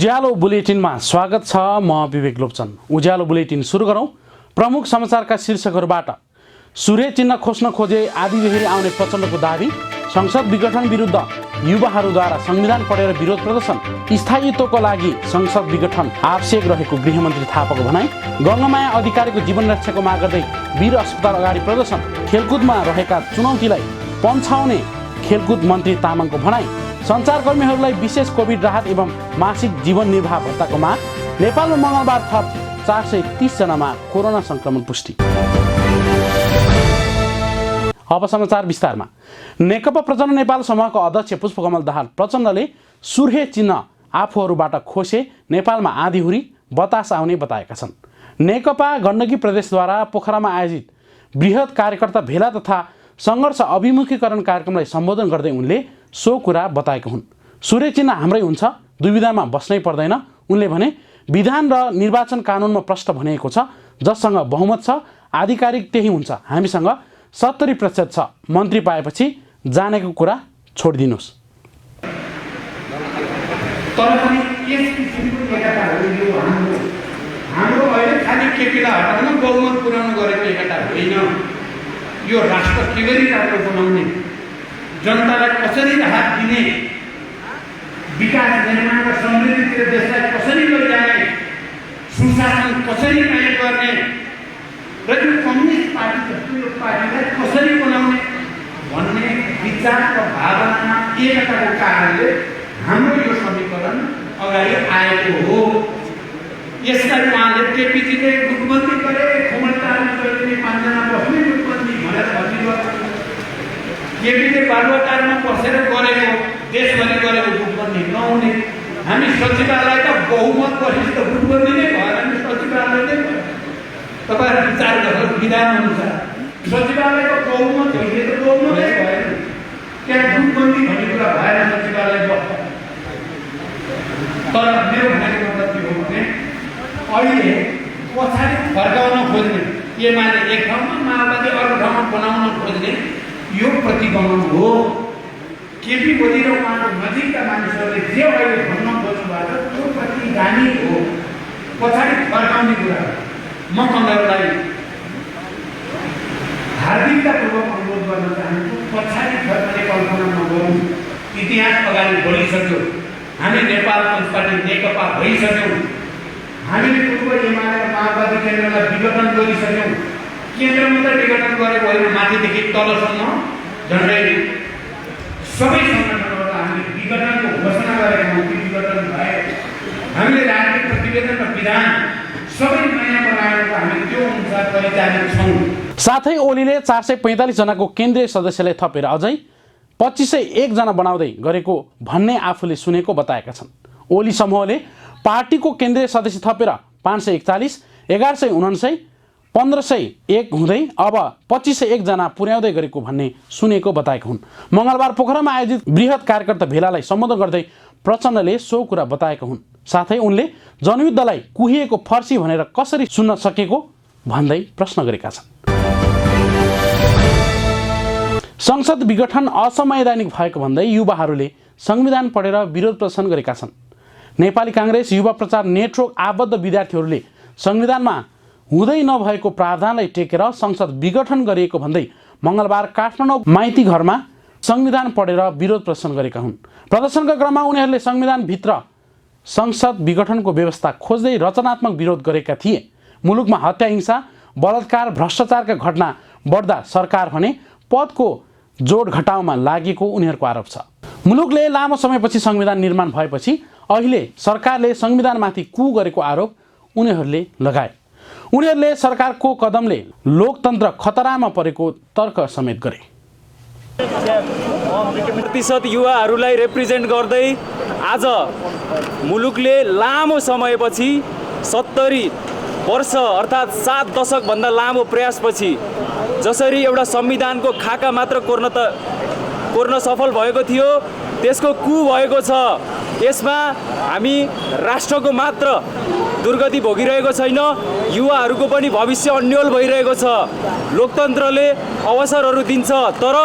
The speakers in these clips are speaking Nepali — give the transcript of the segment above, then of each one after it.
उज्यालो बुलेटिनमा स्वागत छ। म विवेक लोप्चन। उज्यालो बुलेटिन सुरु गरौँ। प्रमुख समाचारका शीर्षकहरूबाट। सूर्य चिन्ह खोज्न खोजे आदिबेहुरी आउने प्रचण्डको दाबी, संसद विघटन विरुद्ध युवाहरूद्वारा संविधान पढेर विरोध प्रदर्शन, स्थायित्वको लागि संसद विघटन आवश्यक रहेको गृहमन्त्री थापाको भनाई, गङ्गामाया अधिकारीको जीवन रक्षाको माग गर्दै वीर अस्पताल अगाडि प्रदर्शन, खेलकुदमा रहेका चुनौतीलाई पन्छाउने खेलकुद मन्त्री तामाङको भनाई, सञ्चारकर्मीहरूलाई विशेष कोभिड राहत एवं मासिक जीवन निर्वाह भत्ताको माग, नेपालमा मङ्गलबार थप 430 जनामा कोरोना संक्रमण पुष्टि। अब समाचार विस्तारमा। नेकपा प्रचण्ड नेपाल समूहको अध्यक्ष पुष्पकमल दाहाल प्रचण्डले सूर्य चिन्ह आफूहरूबाट खोसे नेपालमा आँधीहुरी बतास आउने बताएका छन्। नेकपा गण्डकी प्रदेशद्वारा पोखरामा आयोजित बृहत कार्यकर्ता भेला तथा सङ्घर्ष अभिमुखीकरण कार्यक्रमलाई सम्बोधन गर्दै उनले सो कुरा बताएका हुन्। सूर्य चिन्ह हाम्रै हुन्छ, दुविधामा बस्नै पर्दैन। उनले भने विधान र निर्वाचन कानुनमा प्रश्न भनिएको छ, जससँग बहुमत छ आधिकारिक त्यही हुन्छ, हामीसँग 70% छ, मन्त्री पाएपछि जानेको कुरा छोडिदिनुहोस्। तर पनि यस किसिमको एकताहरू यो हाम्रो अहिले खालि केटीलाई हटाउन बहुमत पुर्याउनु गरेको एकता होइन। यो राष्ट्र के गरी राम्रो बनाउने, जनतालाई कसरी राहत दिने, विकास निर्माण र समृद्धितिर देशलाई कसरी लैजाने, सुशासन कसरी कायम गर्ने र यो कम्युनिस्ट पार्टी जस्तो यो पार्टीलाई कसरी बनाउने भन्ने विचार र भावना एकताको कारणले हाम्रो यो समीकरण अगाडि आएको हो। यसलाई उहाँले केपीजीले गुटबन्दी गरे, खोमलटारमा गएर 5 जना बस्ने गुटबन्दी भनेर भनिदियो। केपीले बालुवाटारमा बसेर गरेको देशभरि गरेको गुटबन्दी नहुने, हामी सचिवालयका बहुमत वरिष्ठ गुटबन्दी नै भएर हामी सचिवालय नै भयो। तपाईहरु विचार गर्नु विधान अनुसार सचिवालयको बहुमत होइन त बहुमतै भएन, त्यहाँ गुटबन्दी भन्ने कुरा भएन सचिवालय बस्छ। तर मेरो भनेको मतलब के हो भने अहिले पछाडि फर्काउन खोज्ने, एमाले एक ठाउँमा माओवादी अर्को ठाउँमा बनाउन खोज्ने यो प्रतिगमन हो। केपी ओली र उहाँको नजिकका मानिसहरूले जे अहिले भन्न खोज्नुभएको छ त्यो प्रतिगामी हो, पछाडि फर्काउने कुरा। म उनीहरूलाई हार्दिकतापूर्वक अनुरोध गर्न चाहन्छु, पछाडि फर्कने कल्पना नगरौँ। इतिहास अगाडि बढिसक्यो, हामी नेपाल कम्युनिस्ट पार्टी नेकपा भइसक्यौँ, हामीले पूर्व एमाले र माओवादी केन्द्रलाई विघटन गरिसक्यौँ। केन्द्र मात्रै विघटन गरेको होइन, माथिदेखि तलसम्म झन्डै सबै सङ्गठनबाट हामीले विघटनको घोषणा गरेका हौँ। विघटन भए हामीले राजनीतिक प्रतिवेदन र विधान सबै नयाँ बनाएर हामी त्यो अनुसार परिचालित छौँ। साथै ओलीले 445 जनाको केन्द्रीय सदस्यलाई थपेर अझै 2501 जना बनाउँदै गरेको भन्ने आफूले सुनेको बताएका छन्। ओली समूहले पार्टीको केन्द्रीय सदस्य थपेर 541, 1199, 1501 हुँदै अब 2501 जना पुर्याउँदै गरेको भन्ने सुनेको बताएका हुन्। मङ्गलबार पोखरामा आयोजित बृहत कार्यकर्ता भेलालाई सम्बोधन गर्दै प्रचण्डले सो कुरा बताएका हुन्। साथै उनले जनयुद्धलाई कुहिएको फर्सी भनेर कसरी सुन्न सकेको भन्दै प्रश्न गरेका छन्। संसद विघटन असंवैधानिक भएको भन्दै युवाहरूले संविधान पढेर विरोध प्रदर्शन गरेका छन्। नेपाली काङ्ग्रेस युवा प्रचार नेटवर्क आबद्ध विद्यार्थीहरूले संविधानमा हुँदै नभएको प्रावधानलाई टेकेर संसद विघटन गरिएको भन्दै मङ्गलबार काठमाडौँ माइती घरमा संविधान पढेर विरोध प्रदर्शन गरेका हुन्। प्रदर्शनका क्रममा उनीहरूले संविधानभित्र संसद विघटनको व्यवस्था खोज्दै रचनात्मक विरोध गरेका थिए। मुलुकमा हत्या, हिंसा, बलात्कार, भ्रष्टाचारका घटना बढ्दा सरकार भने पदको जोड घटाउमा लागेको उनीहरूको आरोप छ। मुलुकले लामो समयपछि संविधान निर्माण भएपछि अहिले सरकारले संविधानमाथि कु गरेको आरोप उनीहरूले लगाए। उनीहरूले सरकारको कदमले लोकतन्त्र खतरामा परेको तर्क समेत गरे। प्रतिशत युवाहरूलाई रिप्रेजेन्ट गर्दै आज मुलुकले लामो समयपछि 70 वर्ष अर्थात् 7 दशकभन्दा लामो प्रयासपछि जसरी एउटा संविधानको खाका मात्र कोर्न सफल भएको थियो, त्यसको कु भएको छ। यसमा हामी राष्ट्रको मात्र दुर्गति भोगिरहेको छैन, युवाहरूको पनि भविष्य अन्यल भइरहेको छ। लोकतन्त्रले अवसरहरू दिन्छ, तर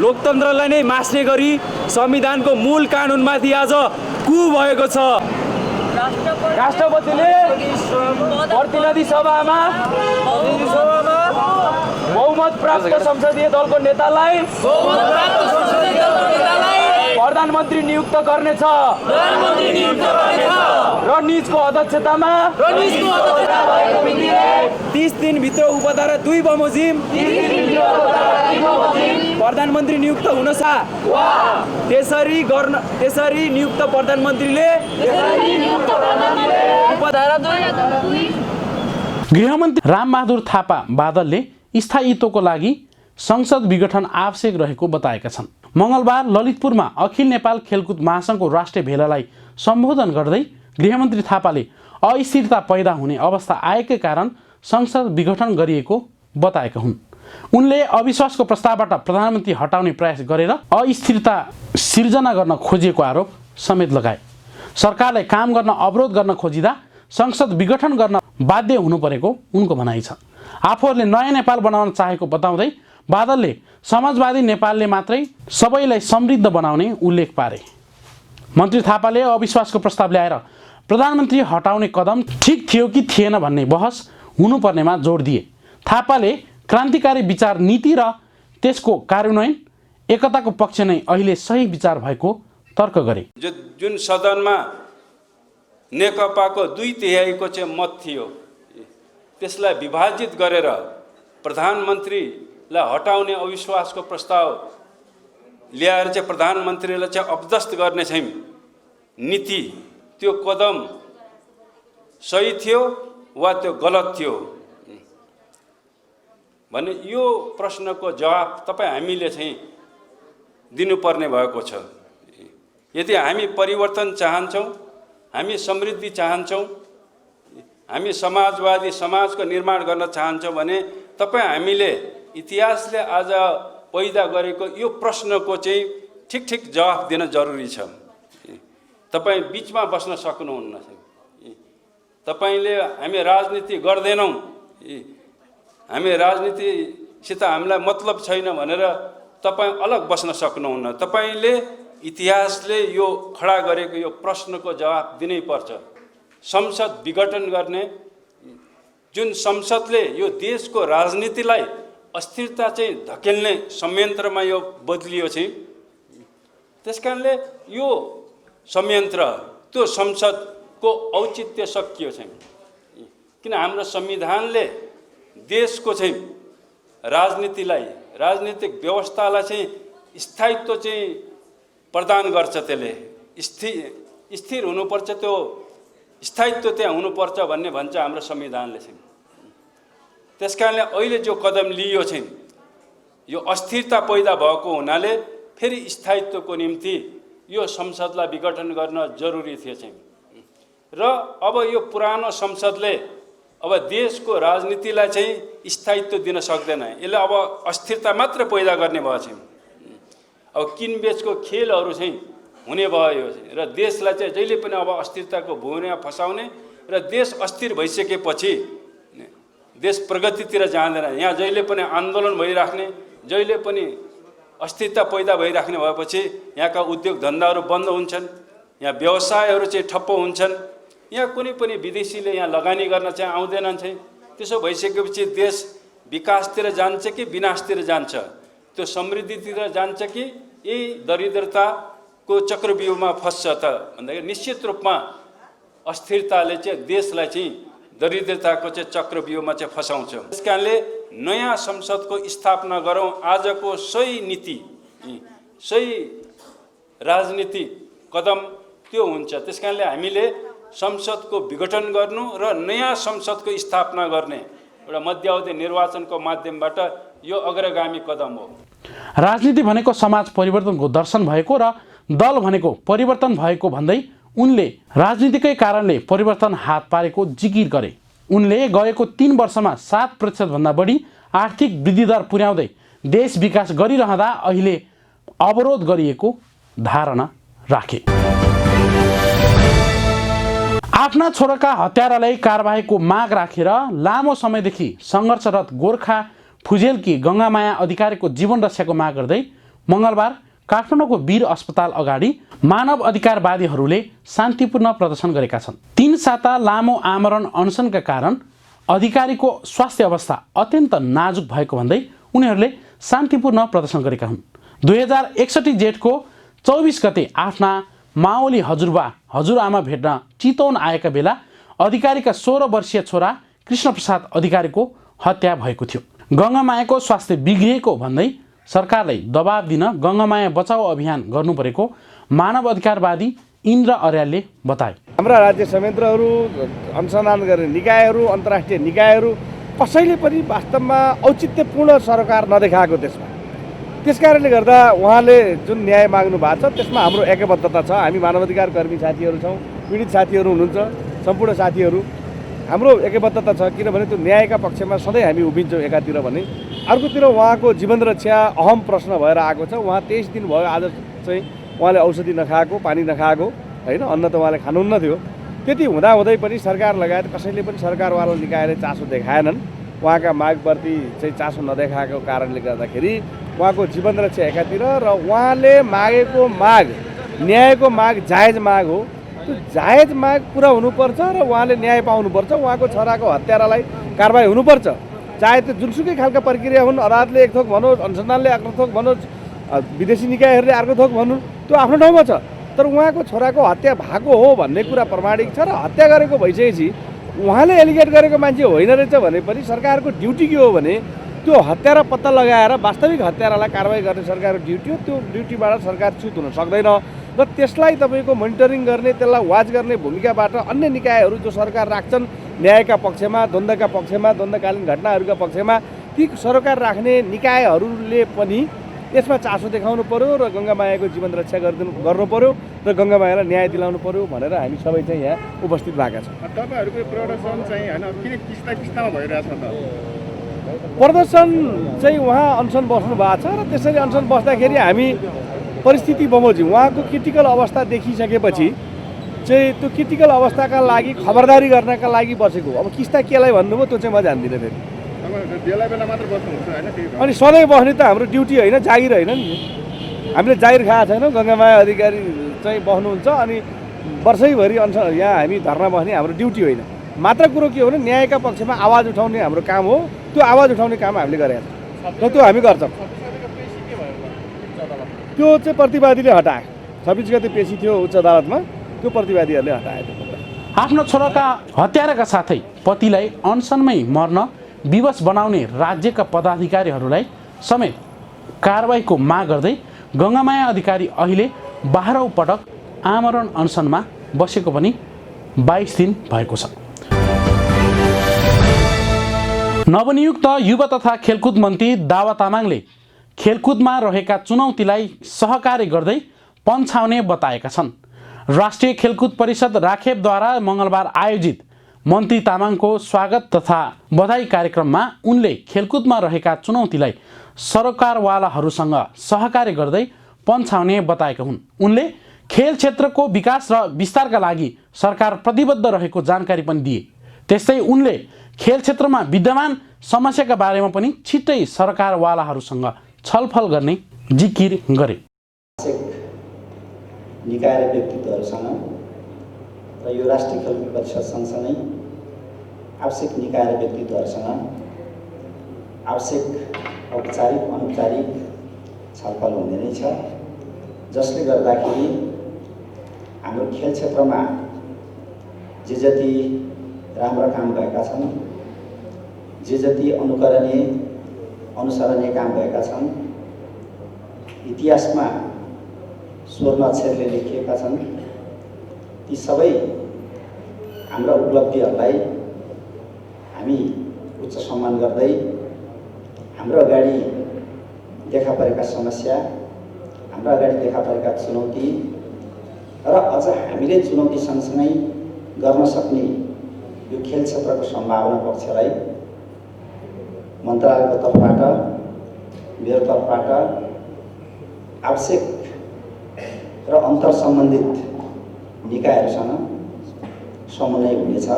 लोकतन्त्रलाई नै मास्ने गरी संविधानको मूल कानुनमाथि आज कु भएको छ। राष्ट्रपतिले प्रतिनिधि सभामा बहुमत प्राप्त संसदीय दलको नेतालाई प्रधानमन्त्री नियुक्त गर्नेछ र निजको अध्यक्षतामा 30 दिनभित्र उपधारा 2 बमोजिम प्रधानमन्त्री नियुक्त हुनसा त्यसरी नियुक्त प्रधानमन्त्रीले उपधारा 2 गृहमन्त्री रामबहादुर थापा बादलले स्थायित्वको लागि संसद विघटन आवश्यक रहेको बताएका छन्। मङ्गलबार ललितपुरमा अखिल नेपाल खेलकुद महासङ्घको राष्ट्रिय भेलालाई सम्बोधन गर्दै गृहमन्त्री थापाले अस्थिरता पैदा हुने अवस्था आएकै कारण संसद विघटन गरिएको बताएका हुन्। उनले अविश्वासको प्रस्तावबाट प्रधानमन्त्री हटाउने प्रयास गरेर अस्थिरता सिर्जना गर्न खोजिएको आरोप समेत लगाए। सरकारलाई काम गर्न अवरोध गर्न खोजिँदा संसद विघटन गर्न बाध्य हुनु परेको उनको भनाइ छ। आफूहरूले नयाँ नेपाल बनाउन चाहेको बताउँदै बादलले समाजवादी नेपालले मात्रै सबैलाई समृद्ध बनाउने उल्लेख पारे। मन्त्री थापाले अविश्वासको प्रस्ताव ल्याएर प्रधानमन्त्री हटाउने कदम ठिक थियो कि थिएन भन्ने बहस हुनुपर्नेमा जोड दिए। थापाले क्रान्तिकारी विचार नीति र त्यसको कार्यान्वयन एकताको पक्ष नै अहिले सही विचार भएको तर्क गरे। जुन सदनमा नेकपाको 2/3 चाहिँ मत थियो त्यसलाई विभाजित गरेर प्रधानमन्त्रीलाई हटाउने अविश्वासको प्रस्ताव ल्याएर चाहिँ प्रधानमन्त्रीलाई चाहिँ अपदस्थ गर्ने चाहिँ नीति त्यो कदम सही थियो वा त्यो गलत थियो भने यो प्रश्नको जवाफ तपाईँ हामीले चाहिँ दिनुपर्ने भएको छ। यदि हामी परिवर्तन चाहन्छौँ, हामी समृद्धि चाहन्छौँ, हामी समाजवादी समाजको निर्माण गर्न चाहन्छौँ भने तपाईँ हामीले इतिहासले आज पैदा गरेको यो प्रश्नको चाहिँ ठिक जवाफ दिन जरुरी छ। तपाईँ बिचमा बस्न सक्नुहुन्न। तपाईँले हामी राजनीति गर्दैनौँ, हामी राजनीतिसित हामीलाई मतलब छैन भनेर तपाईँ अलग बस्न सक्नुहुन्न। तपाईँले इतिहासले यो खडा गरेको यो प्रश्नको जवाफ दिनै पर्छ। संसद विघटन गर्ने जुन संसदले यो देशको राजनीतिलाई अस्थिरता चाहिँ धकेल्ने संयन्त्रमा यो बदलियो चाहिँ त्यसकारणले यो संयन्त्र त्यो संसदको औचित्य सकियो चाहिँ किन हाम्रो संविधानले देशको चाहिँ राजनीतिलाई राजनीतिक व्यवस्थालाई चाहिँ स्थायित्व चाहिँ प्रदान गर्छ। त्यसले स्थिर हुनुपर्छ, त्यो स्थायित्व त्यहाँ हुनुपर्छ भन्ने भन्छ हाम्रो संविधानले चाहिँ। त्यसकारणले अहिले जो कदम लियो चाहिँ यो अस्थिरता पैदा भएको हुनाले फेरि स्थायित्वको निम्ति यो संसदलाई विघटन गर्न जरुरी थियो चाहिँ। र अब यो पुरानो संसदले अब देशको राजनीतिलाई चाहिँ स्थायित्व दिन सक्दैन। यसले अब अस्थिरता मात्र पैदा गर्ने भयो चाहिँ। अब किनबेचको खेलहरू चाहिँ हुने भयो र देशलाई चाहिँ जहिले पनि अब अस्थिरताको भुवनमा फसाउने र देश अस्थिर भइसकेपछि देश प्रगतितिर जाँदैन। यहाँ जहिले पनि आन्दोलन भइराख्ने, जहिले पनि अस्थिरता पैदा भइराख्ने भएपछि यहाँका उद्योग धन्दाहरू बन्द हुन्छन्, यहाँ व्यवसायहरू चाहिँ ठप्प हुन्छन्, यहाँ कुनै पनि विदेशीले यहाँ लगानी गर्न चाहिँ आउँदैनन् चाहिँ। त्यसो भइसकेपछि देश विकासतिर जान्छ कि विनाशतिर जान्छ, त्यो समृद्धितिर जान्छ कि यही दरिद्रताको चक्रव्यूहमा फस्छ त भन्दाखेरि निश्चित रूपमा अस्थिरताले चाहिँ देशलाई चाहिँ दरिद्रताको चाहिँ चक्रव्यूहमा चाहिँ फसाउँछ। त्यसकारणले नयाँ संसदको स्थापना गरौँ। आजको सही नीति, सही राजनीतिक कदम त्यो हुन्छ। त्यसकारणले हामीले संसदको विघटन गर्नु र नयाँ संसदको स्थापना गर्ने एउटा मध्यावधि निर्वाचनको माध्यमबाट यो अग्रगामी कदम हो। राजनीति भनेको समाज परिवर्तनको दर्शन भएको र दल भनेको परिवर्तन भएको भन्दै उनले राजनीतिकै कारणले परिवर्तन हात पारेको जिकिर गरे। उनले गएको 3 वर्षमा 7% भन्दा बढी आर्थिक वृद्धि दर पुर्याउँदै देश विकास गरिरहँदा अहिले अवरोध गरिएको धारणा राखे। आफ्ना छोराका हत्यारालाई कारबाहीको माग राखेर लामो समयदेखि सङ्घर्षरत गोर्खा फुजेलकी गङ्गामाया अधिकारीको जीवन रक्षाको माग गर्दै मङ्गलबार काठमाडौँको वीर अस्पताल अगाडि मानव अधिकारवादीहरूले शान्तिपूर्ण प्रदर्शन गरेका छन्। 3 साता लामो आमरण अनसनका कारण अधिकारीको स्वास्थ्य अवस्था अत्यन्त नाजुक भएको भन्दै उनीहरूले शान्तिपूर्ण प्रदर्शन गरेका हुन्। 2061 जेठको 24 गते आफ्ना माओली हजुरबा हजुरआमा भेट्न चितवन आएका बेला अधिकारीका 16 वर्षीय छोरा कृष्णप्रसाद अधिकारीको हत्या भएको थियो। गङ्गामायाको स्वास्थ्य बिग्रिएको भन्दै सरकारलाई दबाब दिन गङ्गामाया बचाऊ अभियान गर्नु परेको मानव अधिकारवादी इन्द्र अर्यालले बताए। हाम्रा राज्य संयन्त्रहरू, अनुसन्धान गर्ने निकायहरू, अन्तर्राष्ट्रिय निकायहरू कसैले पनि वास्तवमा औचित्यपूर्ण सरकार नदेखाएको त्यस कारणले गर्दा उहाँले जुन न्याय माग्नु भएको छ त्यसमा हाम्रो एकबद्धता छ। हामी मानवाधिकार कर्मी साथीहरू छौँ, पीडित साथीहरू हुनुहुन्छ, सम्पूर्ण साथीहरू हाम्रो एकबद्धता छ। किनभने त्यो न्यायका पक्षमा सधैँ हामी उभिन्छौँ एकातिर भने, अर्कोतिर उहाँको जीवन रक्षा अहम प्रश्न भएर आएको छ। उहाँ 23 दिन भयो आज चाहिँ उहाँले औषधि नखाएको, पानी नखाएको, होइन, अन्न त उहाँले खानुहुन्न थियो। त्यति हुँदाहुँदै पनि सरकार लगायत कसैले पनि सरकारवाला निकायले चासो देखाएनन्। उहाँका मागप्रति चाहिँ चासो नदेखाएको कारणले गर्दाखेरि उहाँको जीवन रक्षा एकातिर र उहाँले मागेको माग, न्यायको माग जायज माग हो। त्यो जायज माग पुरा हुनुपर्छ र उहाँले न्याय पाउनुपर्छ। उहाँको छोराको हत्यारालाई कारबाही हुनुपर्छ। चाहे त्यो जुनसुकै खालका प्रक्रिया हुन्, अदालतले एक थोक भनोस्, अनुसन्धानले अर्को थोक भनोस्, विदेशी निकायहरूले अर्को थोक भनौँ, त्यो आफ्नो ठाउँमा छ। तर उहाँको छोराको हत्या भएको हो भन्ने कुरा प्रमाणिक छ र हत्या गरेको भइसकेपछि उहाँले एलिगेट गरेको मान्छे होइन रहेछ भने पनि सरकारको ड्युटी के हो भने त्यो हत्यारा पत्ता लगाएर वास्तविक हत्यारालाई कारबाही गर्ने सरकारको ड्युटी हो। त्यो ड्युटीबाट सरकार च्युत हुन सक्दैन र त्यसलाई तपाईँको मोनिटरिङ गर्ने, त्यसलाई वाच गर्ने भूमिकाबाट अन्य निकायहरू जो सरकार राख्छन् न्यायका पक्षमा, द्वन्द्वका पक्षमा, द्वन्द्वकालीन घटनाहरूका पक्षमा, ती सरकार राख्ने निकायहरूले पनि यसमा चासो देखाउनु पर्यो र गङ्गामायाको जीवन रक्षा गर्नु पर्यो र गङ्गामायालाई न्याय दिलाउनु पर्यो भनेर हामी सबै चाहिँ यहाँ उपस्थित भएका छौँ। तपाईँहरूको प्रदर्शन चाहिँ होइन किन किस्तामा भइरहेछ त? प्रदर्शन चाहिँ उहाँ अनसन बस्नु भएको छ र त्यसरी अनसन बस्दाखेरि हामी परिस्थिति बमोजिम उहाँको क्रिटिकल अवस्था देखिसकेपछि चाहिँ त्यो क्रिटिकल अवस्थाका लागि खबरदारी गर्नका लागि बसेको। अब किस्ता केलाई भन्नुभयो त्यो चाहिँ म जान्दिनँ फेरि। बेला बेला मात्र बस्नुहुन्छ होइन? अनि सधैँ बस्ने त हाम्रो ड्युटी होइन, जागिर होइन नि। हामीले जागिर खाएको छैनौँ। गङ्गामाया अधिकारी चाहिँ बस्नुहुन्छ अनि वर्षैभरि अनसन यहाँ हामी धर्ना बस्ने हाम्रो ड्युटी होइन। मात्र कुरो के हो भने न्यायका पक्षमा आवाज उठाउने हाम्रो काम हो। त्यो आवाज उठाउने काम हामीले गरेका छौँ र त्यो हामी गर्छौँ। त्यो चाहिँ प्रतिवादीले हटाए। 26 गते पेशी थियो उच्च अदालतमा, त्यो प्रतिवादीहरूले हटाए। आफ्नो छोराका हत्याराका साथै पतिलाई अनसनमै मर्न विवश बनाउने राज्यका पदाधिकारीहरूलाई समेत कारबाहीको माग गर्दै गङ्गामाया अधिकारी अहिले 12औं पटक आमरण अनसनमा बसेको पनि 22 दिन भएको छ। नवनियुक्त युवा तथा खेलकुद मन्त्री दावा तामाङले खेलकुदमा रहेका चुनौतीलाई सहकार्य गर्दै पन्छाउने बताएका छन्। राष्ट्रिय खेलकुद परिषद राखेपद्वारा मङ्गलबार आयोजित मन्त्री तामाङको स्वागत तथा बधाई कार्यक्रममा उनले खेलकुदमा रहेका चुनौतीलाई सरकारवालाहरूसँग सहकार्य गर्दै पन्छाउने बताएका हुन्। उनले खेल क्षेत्रको विकास र विस्तारका लागि सरकार प्रतिबद्ध रहेको जानकारी पनि दिए। त्यस्तै उनले खेल क्षेत्रमा विद्यमान समस्याका बारेमा पनि छिट्टै सरकारवालाहरूसँग छलफल गर्ने जिकिर गरे। निकाय र व्यक्तित्वहरूसँग र यो राष्ट्रिय खेलकुद परिषद सँगसँगै आवश्यक निकाय र व्यक्तित्वहरूसँग आवश्यक औपचारिक अनौपचारिक छलफल हुँदै नै छ, जसले गर्दाखेरि हाम्रो खेल क्षेत्रमा जे जति राम्रा काम भएका छन्, जे जति अनुसरणीय काम भएका छन्, इतिहासमा स्वर्ण अक्षरले लेखिएका छन्, ती सबै हाम्रा उपलब्धिहरूलाई हामी उच्च सम्मान गर्दै हाम्रो अगाडि देखा परेका समस्या, हाम्रो अगाडि देखा परेका चुनौती र अझ हामीले चुनौती सँगसँगै गर्न सक्ने यो खेल क्षेत्रको सम्भावना पक्षलाई मन्त्रालयको तर्फबाट, मेरो तर्फबाट आवश्यक र अन्तर सम्बन्धित निकायहरूसँग समन्वय हुनेछ,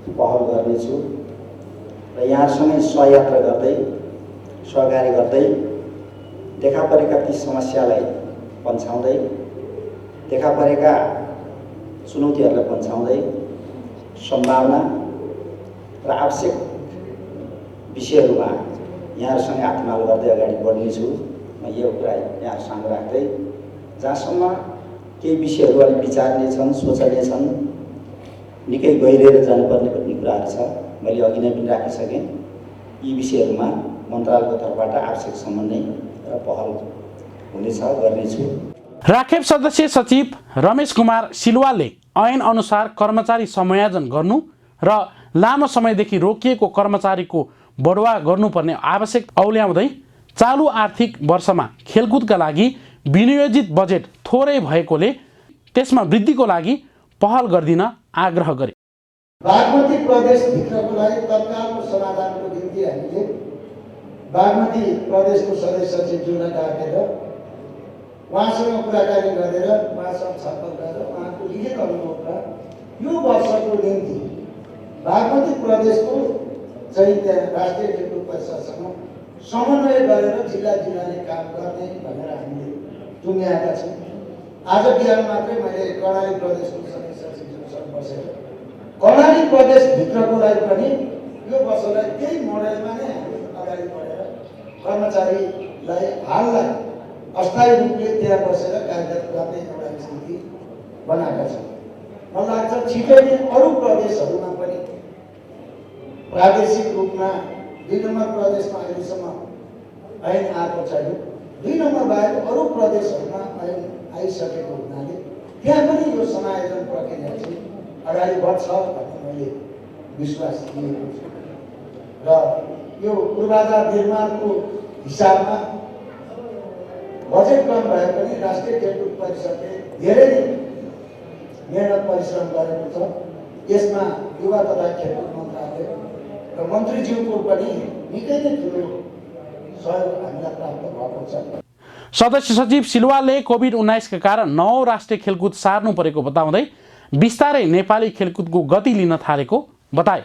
पहल गर्नेछु र यहाँसँगै सहयात्रा गर्दै सहकारी गर्दै देखा परेका ती समस्यालाई पन्छाउँदै, देखा परेका चुनौतीहरूलाई पन्छाउँदै सम्भावना र आवश्यक विषयहरूमा यहाँहरूसँग हातमाल गर्दै अगाडि बढ्नेछु। म यो कुरा यहाँहरूसँग राख्दै जहाँसम्म केही विषयहरू अलिक विचार्ने छन्, सोचनीय छन्, निकै गहिरिएर जानुपर्ने भन्ने कुराहरू छ, मैले अघि नै पनि राखिसकेँ। यी विषयहरूमा मन्त्रालयको तर्फबाट आवश्यक समन्वय र पहल हुनेछ, गर्नेछु। राखेप सदस्य सचिव रमेश कुमार सिलवालले ऐन अनुसार कर्मचारी समायोजन गर्नु र लामो समयदेखि रोकिएको कर्मचारीको बढुवा गर्नुपर्ने आवश्यक औल्याउँदै चालु आर्थिक वर्षमा खेलकुदका लागि विनियोजित बजेट थोरै भएकोले त्यसमा वृद्धिको लागि पहल गरिदिन आग्रह गरे। बागमती प्रदेशभित्रको लागि तत्कालको समाधानको निम्ति हामीले बागमती प्रदेशको सदस्य सचिवज्यूलाई डाकेर उहाँसँग कुराकानी गरेर उहाँसँग छलफल गरेर उहाँको लिखित अनुरोधमा यो वर्षको निम्ति बागमती प्रदेशको चाहिँ त्यहाँ राष्ट्रिय खेलकुद परिषदसँग समन्वय गरेर जिल्लाले काम गर्ने भनेर हामीले टुङ्ग्याएका छौँ। आज बिहान मात्रै मैले कर्णाली प्रदेशको सदस्य सचिवसँग बसेर कर्णाली प्रदेशभित्रको लागि पनि यो वर्षलाई त्यही मोडेलमा नै हामी अगाडि बढेर कर्मचारीलाई हाललाई अस्थायी रूपले त्यहाँ बसेर कार्यरत गर्ने एउटा स्थिति बनाएका छौँ। मलाई लाग्छ छिटै नै अरू प्रदेशहरूमा पनि प्रादेशिक रूपमा 2 नम्बर प्रदेशमा अहिलेसम्म ऐन आएको छैन। 2 नम्बर बाहेक अरू प्रदेशहरूमा ऐन आइसकेको हुनाले त्यहाँ पनि यो समायोजन प्रक्रिया चाहिँ अगाडि बढ्छ भन्ने मैले विश्वास दिएको छु। र यो पूर्वाधार निर्माणको हिसाबमा बजेट कम भए पनि राष्ट्रिय खेलकुद परिषदले धेरै नै मेहनत परिश्रम गरेको छ। यसमा युवा तथा खेलकुद मन्त्रालय र मन्त्रीज्यूको पनि निकै नै ठुलो सहयोग हामीलाई प्राप्त भएको छ। सदस्य सचिव सिलवालले कोभिड-19 का कारण 9 राष्ट्रिय खेलकुद सार्नु परेको बताउँदै बिस्तारै नेपाली खेलकुदको गति लिन थालेको बताए।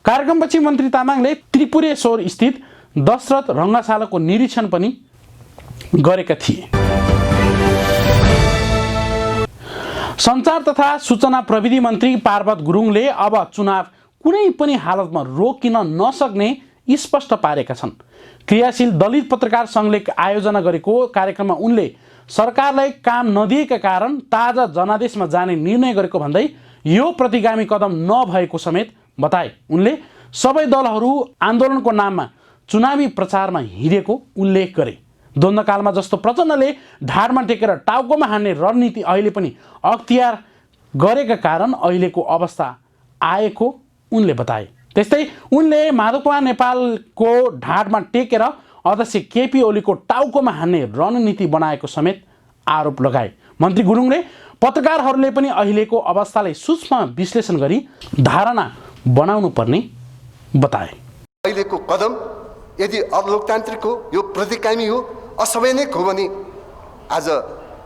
कार्यक्रमपछि मन्त्री तामाङले त्रिपुरेश्वर स्थित दशरथ रङ्गशालाको निरीक्षण पनि गरेका थिए। सञ्चार तथा सूचना प्रविधि मन्त्री पार्वत गुरुङले अब चुनाव कुनै पनि हालतमा रोकिन नसक्ने स्पष्ट पारेका छन्। क्रियाशील दलित पत्रकार सङ्घले आयोजना गरेको कार्यक्रममा उनले सरकारलाई काम नदिएका कारण ताजा जनादेशमा जाने निर्णय गरेको भन्दै यो प्रतिगामी कदम नभएको समेत बताए। उनले सबै दलहरू आन्दोलनको नाममा चुनावी प्रचारमा हिँडेको उल्लेख गरे। द्वन्द्वकालमा जस्तो प्रचण्डले ढाडमा टेकेर टाउकोमा हान्ने रणनीति अहिले पनि अख्तियार गरेका कारण अहिलेको अवस्था आएको उनले बताए। त्यस्तै उनले माधव कुमार नेपालको ढाडमा टेकेर अध्यक्ष केपी ओलीको टाउकोमा हान्ने रणनीति बनाएको समेत आरोप लगाए। मन्त्री गुरुङले पत्रकारहरूले पनि अहिलेको अवस्थालाई सूक्ष्म विश्लेषण गरी धारणा बनाउनु पर्ने बताए। अहिलेको कदम यदि अलोकतान्त्रिक हो, यो प्रतिगामी हो, असंवैधानिक हो भने आज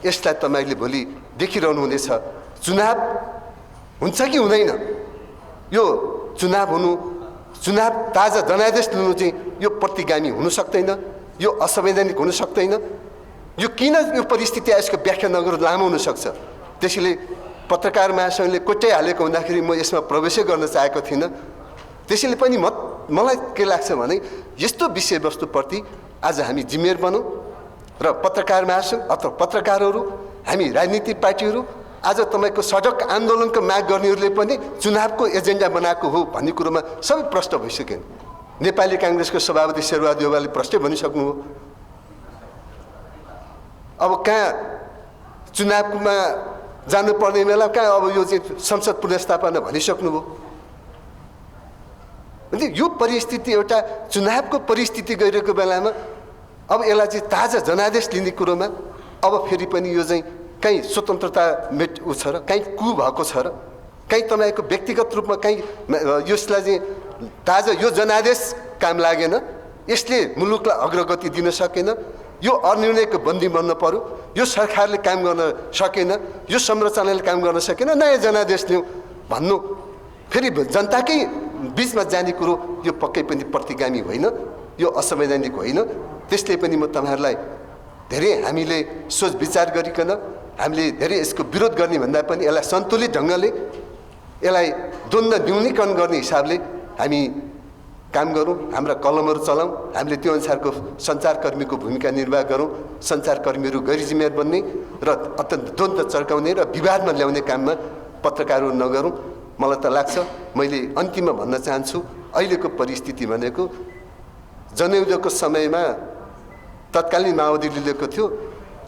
यसलाई तपाईले भोलि देखिरहनु हुनेछ। चुनाव हुन्छ कि हुँदैन, यो चुनाव हुनु, चुनाव ताजा जनादेश लिनु चाहिँ यो प्रतिगामी हुन सक्दैन, यो असंवैधानिक हुन सक्दैन। यो किन यो परिस्थिति यसको व्याख्या नगर्नु लामो हुन सक्छ। त्यसैले पत्रकार महासंघले कोट्याइहालेको हुँदाखेरि म यसमा प्रवेशै गर्न चाहेको थिइनँ। त्यसैले पनि मलाई के लाग्छ भने यस्तो विषयवस्तुप्रति आज हामी जिम्मेवार बनौँ र पत्रकार महासंघ अथवा पत्रकारहरू, हामी राजनीतिक पार्टीहरू, आज तपाईँको सडक आन्दोलनको माग गर्नेहरूले पनि चुनावको एजेन्डा बनाएको हो भन्ने कुरोमा सबै प्रश्न भइसक्यो। नेपाली काङ्ग्रेसको सभापति शेरबहादुर देउवाले प्रश्नै भनिसक्नु हो। अब कहाँ चुनावमा जानुपर्ने बेला कहाँ अब यो चाहिँ संसद पुनर्स्थापना भनिसक्नुभयो। अनि यो परिस्थिति एउटा चुनावको परिस्थिति गइरहेको बेलामा अब यसलाई चाहिँ ताजा जनादेश लिने कुरोमा अब फेरि पनि यो चाहिँ कहीँ स्वतन्त्रता छ र कहीँ कु भएको छ र कहीँ तपाईँको व्यक्तिगत रूपमा कहीँ यसलाई चाहिँ ताजा यो जनादेश काम लागेन, यसले मुलुकलाई अग्रगति दिन सकेन, यो अनिर्णयको बन्दी बन्न पर्यो, यो सरकारले काम गर्न सकेन, यो संरचनाले काम गर्न सकेन, नयाँ जनादेश लिउँ भन्नु फेरि जनताकै बिचमा जाने कुरो यो पक्कै पनि प्रतिगामी होइन, यो असंवैधानिक होइन। त्यसले पनि म तपाईँहरूलाई धेरै हामीले सोच विचार गरिकन हामीले धेरै यसको विरोध गर्ने भन्दा पनि यसलाई सन्तुलित ढङ्गले यसलाई द्वन्द्व न्यूनीकरण गर्ने हिसाबले हामी काम गरौँ, हाम्रा कलमहरू चलाउँ, हामीले त्यो अनुसारको सञ्चारकर्मीको भूमिका निर्वाह गरौँ। सञ्चारकर्मीहरू गैरजिम्मेवार बन्ने र अत्यन्त द्वन्द्व चर्काउने र विवादमा ल्याउने काममा पत्रकारहरू नगरौँ। मलाई त लाग्छ, मैले अन्तिममा भन्न चाहन्छु, अहिलेको परिस्थिति भनेको जनयुद्धको समयमा तत्कालीन माओवादीले लिएको थियो,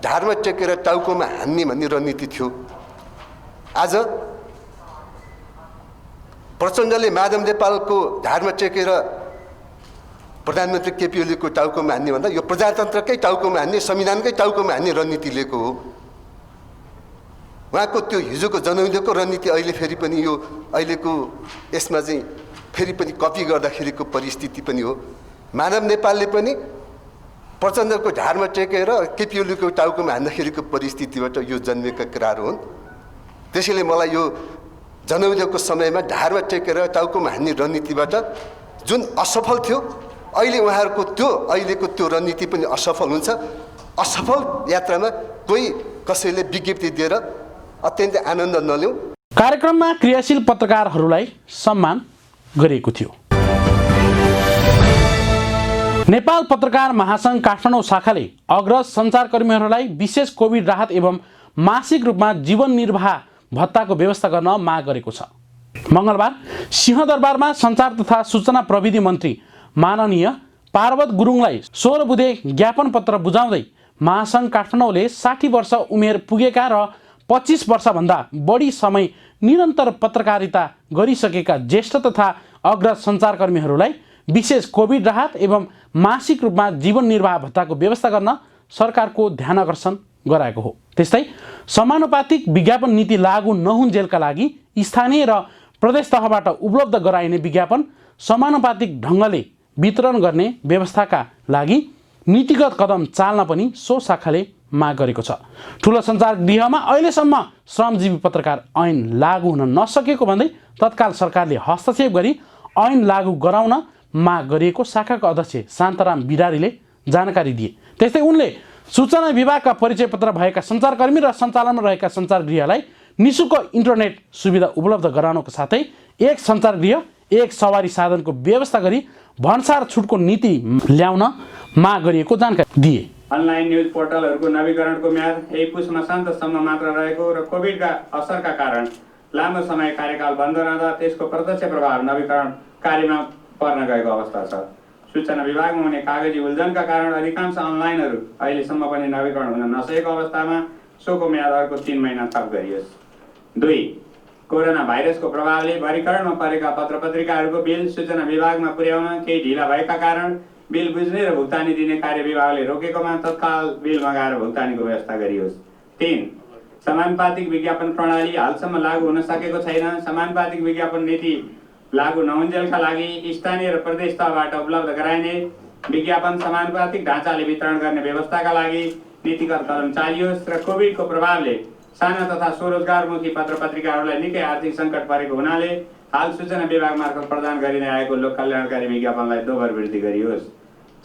ढाडमा टेकेर टाउकोमा हान्ने भन्ने रणनीति थियो। आज प्रचण्डले माधव नेपालको ढाडमा टेकेर प्रधानमन्त्री केपी ओलीको टाउकोमा हान्ने भन्दा यो प्रजातन्त्रकै टाउकोमा हान्ने, संविधानकै टाउकोमा हान्ने रणनीति लिएको हो। उहाँको त्यो हिजोको जनयुद्धको रणनीति अहिले फेरि पनि यो अहिलेको यसमा चाहिँ फेरि पनि कपी गर्दाखेरिको परिस्थिति पनि हो। माधव नेपालले पनि प्रचण्डको ढाडमा टेकेर केपी ओलीको टाउकोमा हान्दाखेरिको परिस्थितिबाट यो जन्मेका कुराहरू हुन्। त्यसैले मलाई यो जनयुद्धको समयमा ढाडमा टेकेर टाउकोमा हान्ने रणनीतिबाट जुन असफल थियो, अहिले उहाँहरूको त्यो अहिलेको त्यो रणनीति पनि असफल हुन्छ। असफल यात्रामा कोही कसैले विज्ञप्ति दिएर अत्यन्तै आनन्द नलिउँ। कार्यक्रममा क्रियाशील पत्रकारहरूलाई सम्मान गरिएको थियो। नेपाल पत्रकार महासङ्घ काठमाडौँ शाखाले अग्रज सञ्चारकर्मीहरूलाई विशेष कोभिड राहत एवं मासिक रूपमा जीवन निर्वाह भत्ताको व्यवस्था गर्न माग गरेको छ। मङ्गलबार सिंहदरबारमा सञ्चार तथा सूचना प्रविधि मन्त्री माननीय पार्वत गुरुङलाई 16 बुँदे ज्ञापन पत्र बुझाउँदै महासङ्घ काठमाडौँले 60 वर्ष उमेर पुगेका र 25 वर्षभन्दा बढी समय निरन्तर पत्रकारिता गरिसकेका ज्येष्ठ तथा अग्रज सञ्चारकर्मीहरूलाई विशेष कोभिड राहत एवं मासिक रूपमा जीवन निर्वाह भत्ताको व्यवस्था गर्न सरकारको ध्यानकर्षण गराएको हो। त्यस्तै समानुपातिक विज्ञापन नीति लागू नहुन्जेलका लागि स्थानीय र प्रदेश तहबाट उपलब्ध गराइने विज्ञापन समानुपातिक ढङ्गले वितरण गर्ने व्यवस्थाका लागि नीतिगत कदम चाल्न पनि सो शाखाले माग गरेको छ। ठुलो सञ्चार गृहमा अहिलेसम्म श्रमजीवी पत्रकार ऐन लागू हुन नसकेको भन्दै तत्काल सरकारले हस्तक्षेप गरी ऐन लागू गराउन माग गरिएको शाखाका अध्यक्ष शान्तराम बिडारीले जानकारी दिए। त्यस्तै उनले सूचना विभागका परिचय पत्र भएका सञ्चारकर्मी र सञ्चालनमा रहेका सञ्चार गृहलाई निःशुल्क इन्टरनेट सुविधा उपलब्ध गराउनको साथै एक सञ्चार गृह एक सवारी साधनको व्यवस्था गरी भन्सार छुटको नीति ल्याउन माग गरिएको जानकारी दिए। अनलाइन न्युज पोर्टलहरूको नवीकरणको म्याद यही पुस मसान्तसम्म मात्र रहेको र कोभिडका असरका कारण लामो समय कार्यकाल बन्द रहँदा त्यसको प्रत्यक्ष प्रभाव नवीकरण कार्यमा पर्न गएको अवस्था छ। सूचना विभागमा हुने कागजी उल्झनका कारण अधिकांश अनलाइनहरू अहिलेसम्म पनि नवीकरण हुन नसकेको अवस्थामा सोको म्याद अर्को 3 महिना थप गरियोस्। 2. कोरोना भाइरसको प्रभावले भरीकरणमा परेका पत्र पत्रिकाहरूको बिल सूचना विभागमा पुर्याउन केही ढिला भएका कारण बिल बुझ्ने र भुक्तानी दिने कार्य विभागले रोकेकोमा तत्काल बिल मगाएर भुक्तानीको व्यवस्था गरियोस्। 3. समानुपातिक विज्ञापन प्रणाली हालसम्म लागू हुन सकेको छैन। समानुपातिक विज्ञापन नीति लागू नहुन्जेलका लागि स्थानीय र प्रदेश तहबाट उपलब्ध गराइने विज्ञापन समानुपातिक ढाँचाले वितरण गर्ने व्यवस्थाका लागि नीतिगत कदम चालियोस् र कोभिडको प्रभावले साना तथा स्वरोजगारमुखी पत्र पत्रिकाहरूलाई निकै आर्थिक सङ्कट परेको हुनाले हाल सूचना विभाग मार्फत प्रदान गरिँदै आएको लोक कल्याणकारी विज्ञापनलाई दोब्बर वृद्धि गरियोस्।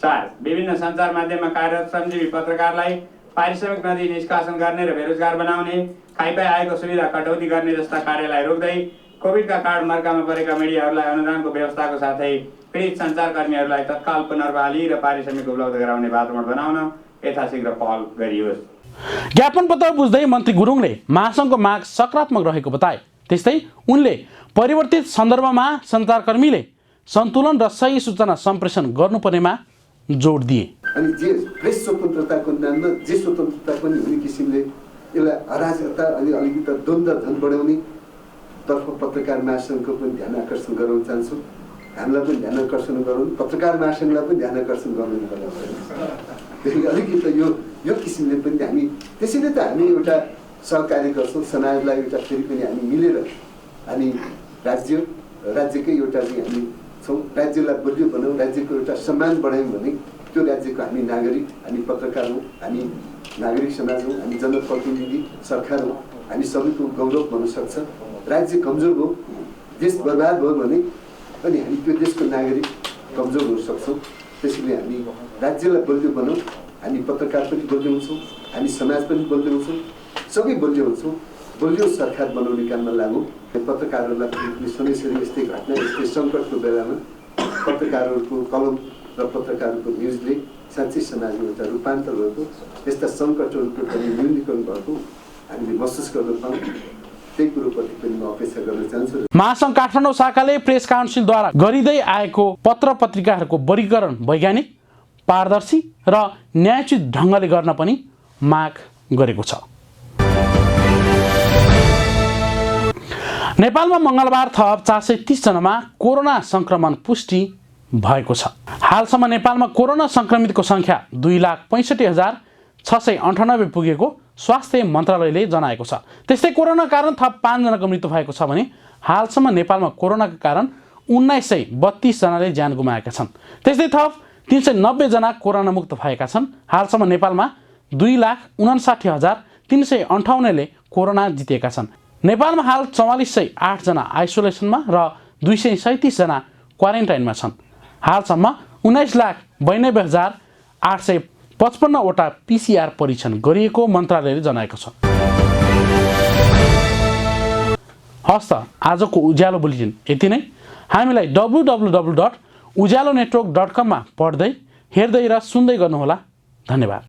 4. विभिन्न सञ्चार माध्यममा कार्यरत श्रमजीवी पत्रकारलाई पारिश्रमिक नदिई निष्कासन गर्ने र बेरोजगार बनाउने, खाइपाई आएको सुविधा कटौती गर्ने जस्ता कार्यलाई रोक्दै कोभिडका कारण मर्कामा परेका मिडियाहरूलाई अनुदानको व्यवस्थाको साथै पीडित सञ्चारकर्मीहरूलाई तत्काल पुनर्बहाली र पारिश्रमिक उपलब्ध गराउने वातावरण बनाउन यथाशीघ्र पहल गरियोस्। ज्ञापन पत्र बुझ्दै मन्त्री गुरुङले महासङ्घको माग सकारात्मक रहेको बताए। त्यस्तै उनले परिवर्तित सन्दर्भमा सञ्चारकर्मीले सन्तुलन र सही सूचना सम्प्रेषण गर्नुपर्नेमा जोड दिए। अनि जे प्रेस स्वतन्त्रताको नाममा जे स्वतन्त्रता पनि हुने किसिमले यसलाई अराजकता अनि अलिकति द्वन्द्व झन् बढाउने तर्फ पत्रकार महासङ्घको पनि ध्यान आकर्षण गराउन चाहन्छु। हामीलाई पनि ध्यान आकर्षण गरौँ, पत्रकार महासङ्घलाई पनि ध्यान आकर्षण गर्नु त्यसले अलिकति यो किसिमले पनि हामी त्यसैले त हामी एउटा सहकार्य गर्छौँ समाजलाई एउटा फेरि पनि हामी मिलेर हामी राज्यकै एउटा चाहिँ हामी छौँ। राज्यलाई बलियो बनाऊँ, राज्यको एउटा सम्मान बढायौँ भने त्यो राज्यको हामी नागरिक, हामी पत्रकार हौँ, हामी नागरिक समाज हौँ, हामी जनप्रतिनिधि सरकार हौँ, हामी सबैको गौरव बन्न सक्छ। राज्य कमजोर हो, देश बर्बाद भयो भने अनि हामी त्यो देशको नागरिक कमजोर हुन सक्छौँ। त्यसैले हामी राज्यलाई बलियो बनाउँ, हामी पत्रकार पनि बलियो हुन्छौँ, हामी समाज पनि बलियो हुन्छौँ, सबै बलियो हुन्छौँ, बलियो सरकार बनाउने काममा लागौँ। पत्रकारहरूलाई सधैँसरी यस्तै घटना यस्तै सङ्कटको बेलामा पत्रकारहरूको कलम र पत्रकारहरूको न्युजले साँच्चै समाजमा एउटा रूपान्तर भएको, यस्ता सङ्कटहरूको पनि न्यूनीकरण भएको हामीले महसुस गर्न पाऊँ, त्यही कुरोप्रति पनि म अपेक्षा गर्न चाहन्छु। महासङ्घ काठमाडौँ शाखाले प्रेस काउन्सिलद्वारा गरिँदै आएको पत्र पत्रिकाहरूको वर्गीकरण वैज्ञानिक, पारदर्शी र न्यायोचित ढङ्गले गर्न पनि माग गरेको छ। नेपालमा मङ्गलबार थप 430 जनामा कोरोना संक्रमण पुष्टि भएको छ। हालसम्म नेपालमा कोरोना संक्रमितको संख्या 2,65,698 पुगेको स्वास्थ्य मन्त्रालयले जनाएको छ। त्यस्तै कोरोना कारण थप 5 जनाको मृत्यु भएको छ भने हालसम्म नेपालमा कोरोनाका कारण 1932 जनाले ज्यान गुमाएका छन्। त्यस्तै थप 390 जना कोरोना मुक्त भएका छन्। हालसम्म नेपालमा 2,59,358 ले कोरोना जितेका छन्। नेपालमा हाल 4408 जना आइसोलेसनमा र 237 जना क्वारेन्टाइनमा छन्। हालसम्म 19,92,855 वटा PCR परीक्षण गरिएको मन्त्रालयले जनाएको छ। हस् त आजको उज्यालो बुलेटिन यति नै। हामीलाई www.ujalonetwork.com मा पढ्दै, हेर्दै र सुन्दै गर्नुहोला। धन्यवाद।